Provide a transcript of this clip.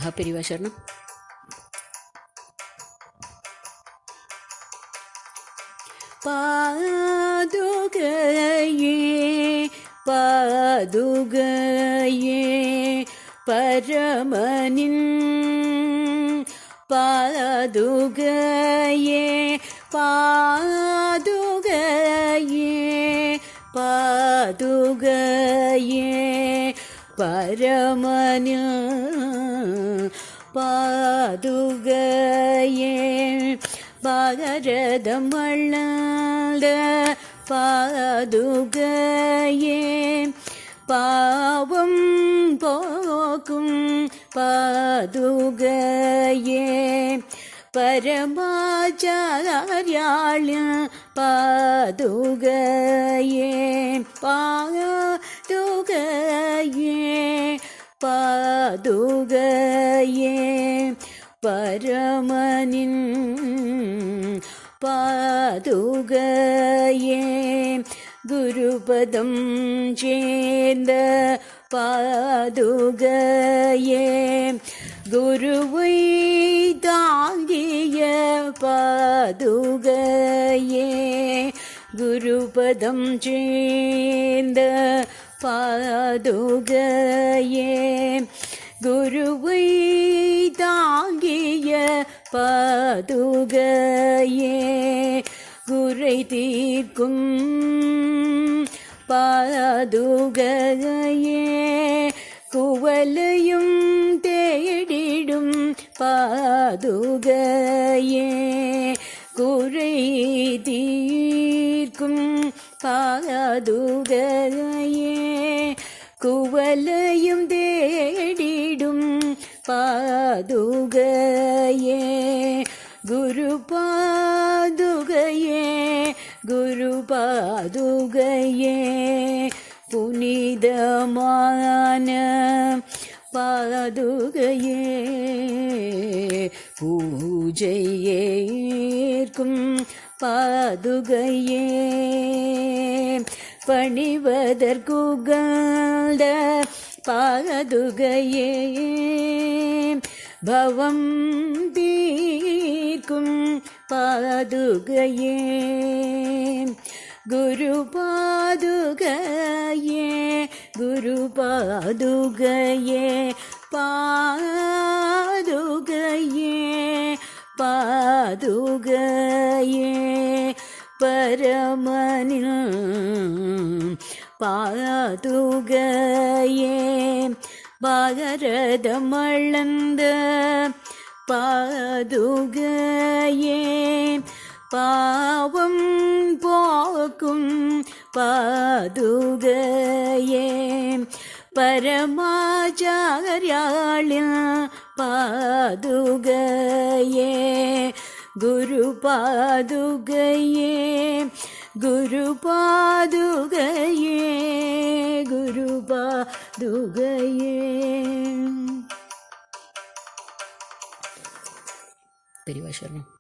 மகாபெரிவா சரணம். பாதுகையே பாதுகையே பரமனின் பாதுகையே பாதுகையே பாதுகையே பரமனின் பாதுகையே பாரதம் வளர்ந்த பாதுகையே பாவம் போக்கும் பாதுகையே பரமாச்சார்யாள் பாதுகையே பாதுகையே பாதுகையே பரமனின் பாதுகையே குருபதம் சேர்ந்த பாதுகையே குருவை தாங்கிய பாதுகையே குருபதம் சேர்ந்த பாதுகையே குருவை தாங்கிய பாதுகையே குறை தீர்க்கும் பாதுகையே குவலையும் தேடிடும் பாதுகையே குறை தீர்க்கும் பாதுகையே குவலையும் தேடிடும் பாதுகையே குரு பாதுகையே குரு பாதுகையே புனிதமான பாதுகையே பூஜையேற்கும் பாதுகையே பணிவதற்குகந்த பாதுகையே பவம் தீர்க்கும் பாதுகையே குரு பாதுகையே குரு பாதுகையே பாதுகையே பாதுகையே பரமனின் பாதுகையே பாரதம் வளர்ந்த பாதுகையே பாவம் போக்கும் பாதுகையே பரமாச்சார்யாள் பாதுகையே குரு பாதுகையே குரு பாதுகையே குரு பாதுகையே. பெரியவா சரணம்.